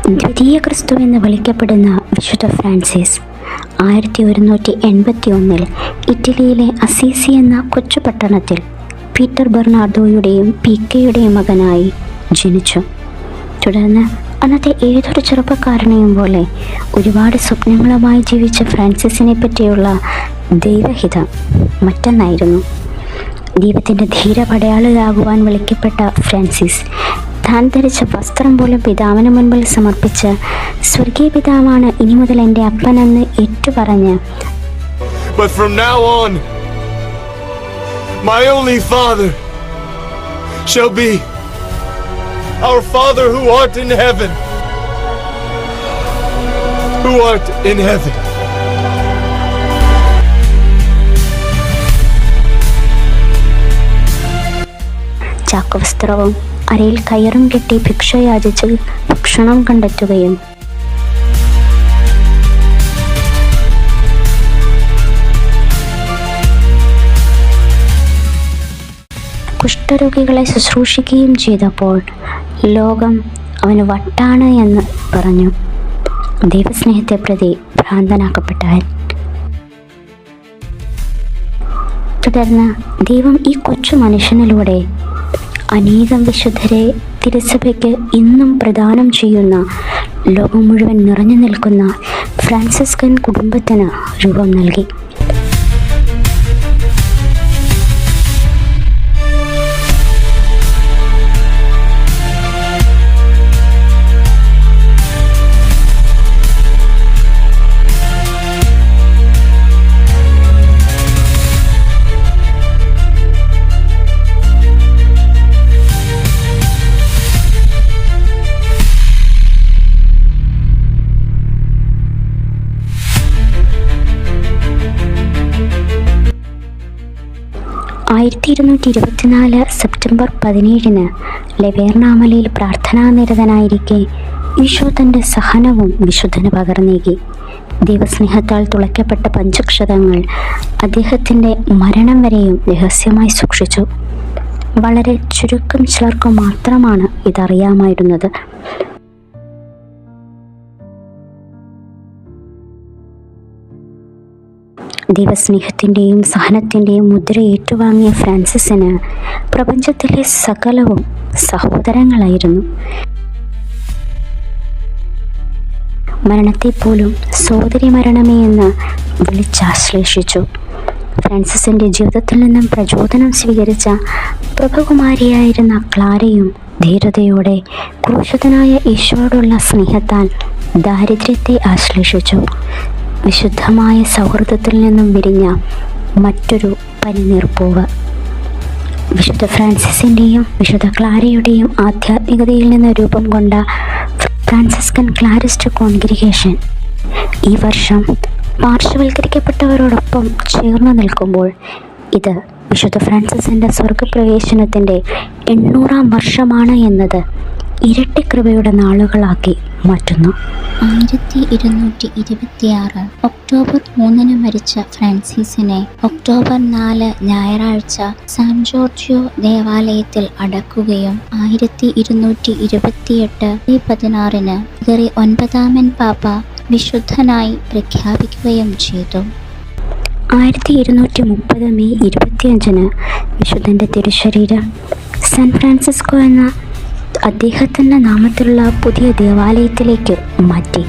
ദ്വിതീയ ക്രിസ്തു എന്ന് വിളിക്കപ്പെടുന്ന വിശുദ്ധ ഫ്രാൻസിസ് 1181 ഇറ്റലിയിലെ അസീസി എന്ന കൊച്ചു പട്ടണത്തിൽ പീറ്റർ ബെർണാർഡോയുടെയും പീക്കയുടെയും മകനായി ജനിച്ചു. തുടർന്ന് അന്നത്തെ ഏതൊരു ചെറുപ്പക്കാരനെയും പോലെ ഒരുപാട് സ്വപ്നങ്ങളുമായി ജീവിച്ച ഫ്രാൻസിസിനെ പറ്റിയുള്ള ദൈവഹിതം മറ്റൊന്നായിരുന്നു. ദൈവത്തിൻ്റെ ധീരപടയാളിയാകുവാൻ വിളിക്കപ്പെട്ട ഫ്രാൻസിസ് താൻ ധരിച്ച വസ്ത്രം പോലും പിതാവിന് മുൻപിൽ സമർപ്പിച്ച് സ്വർഗീയ പിതാവാണ് ഇനി മുതൽ എൻ്റെ അപ്പനെന്ന് ഏറ്റുപറഞ്ഞ് But from now on, my only Father shall be our Father who art in heaven, who art in heaven. ചാക്കുവസ്ത്രവും അരയിൽ കയറും കെട്ടി ഭിക്ഷ യാചിച്ച് ഭക്ഷണം കണ്ടെത്തുകയും കുഷ്ഠരോഗികളെ ശുശ്രൂഷിക്കുകയും ചെയ്തപ്പോൾ ലോകം അവന് വട്ടാണ് എന്ന് പറഞ്ഞു ദൈവസ്നേഹത്തെ പ്രതി ഭ്രാന്തനാക്കപ്പെട്ടവൻ. തുടർന്ന് ദൈവം ഈ കൊച്ചു മനുഷ്യനിലൂടെ അനേകം വിശുദ്ധരെ തിരുസഭയ്ക്ക് ഇന്നും പ്രദാനം ചെയ്യുന്ന ലോകം മുഴുവൻ നിറഞ്ഞു നിൽക്കുന്ന ഫ്രാൻസിസ്കൻ കുടുംബത്തിന് രൂപം നൽകി. സെപ്റ്റംബർ 17 ലെവേർനാമലയിൽ പ്രാർത്ഥനാനിരതനായിരിക്കെ ഈശോ തൻ്റെ സഹനവും വിശുദ്ധന് പകർന്നേകി. ദൈവസ്നേഹത്താൽ തുളയ്ക്കപ്പെട്ട പഞ്ചക്ഷതങ്ങൾ അദ്ദേഹത്തിൻ്റെ മരണം വരെയും രഹസ്യമായി സൂക്ഷിച്ചു. വളരെ ചുരുക്കം ചിലർക്ക് മാത്രമാണ് ഇതറിയാമായിരുന്നത്. ദൈവസ്നേഹത്തിൻ്റെയും സഹനത്തിൻ്റെയും മുദ്ര ഏറ്റുവാങ്ങിയ ഫ്രാൻസിസിന് പ്രപഞ്ചത്തിലെ സകലവും സഹോദരങ്ങളായിരുന്നു. മരണത്തെപ്പോലും സോദരി മരണമേ എന്ന് വിളിച്ചാശ്ലേഷിച്ചു. ഫ്രാൻസിസിൻ്റെ ജീവിതത്തിൽ നിന്നും പ്രചോദനം സ്വീകരിച്ച പ്രഭകുമാരിയായിരുന്ന ക്ലാരയും ധീരതയോടെ ക്രൂശിതനായ ഈശോയോടുള്ള സ്നേഹത്താൽ ദാരിദ്ര്യത്തെ ആശ്ലേഷിച്ചു. വിശുദ്ധമായ സൗഹൃദത്തിൽ നിന്നും വിരിഞ്ഞ മറ്റൊരു പനിനീർപ്പൂവ്. വിശുദ്ധ ഫ്രാൻസിസിൻ്റെയും വിശുദ്ധ ക്ലാരയുടെയും ആധ്യാത്മികതയിൽ നിന്ന് രൂപം കൊണ്ട ഫ്രാൻസിസ്കൻ ക്ലാരിസ്റ്റ് കോൺഗ്രിഗേഷൻ ഈ വർഷം പാർശ്വവൽക്കരിക്കപ്പെട്ടവരോടൊപ്പം ചേർന്ന് നിൽക്കുമ്പോൾ ഇത് വിശുദ്ധ ഫ്രാൻസിസിൻ്റെ സ്വർഗപ്രവേശനത്തിൻ്റെ 800-ാം വർഷമാണ് എന്നത് ഇരട്ടി കൃപയുടെ നാളുകളാക്കി മാറ്റുന്നു. 1226 ഒക്ടോബർ 3 മരിച്ച ഫ്രാൻസിസിനെ ഒക്ടോബർ 4 ഞായറാഴ്ച സാൻ ജോർജിയോ ദേവാലയത്തിൽ അടക്കുകയും 1228 16 ഗ്രിഗറി 9 പാപ്പ വിശുദ്ധനായി പ്രഖ്യാപിക്കുകയും ചെയ്തു. 1230 മെയ് 25 വിശുദ്ധൻ്റെ തിരുശരീരം സാൻ ഫ്രാൻസിസ്കോ എന്ന അദ്ദേഹത്തിൻ്റെ നാമത്തിലുള്ള പുതിയ ദേവാലയത്തിലേക്ക് മാറ്റി.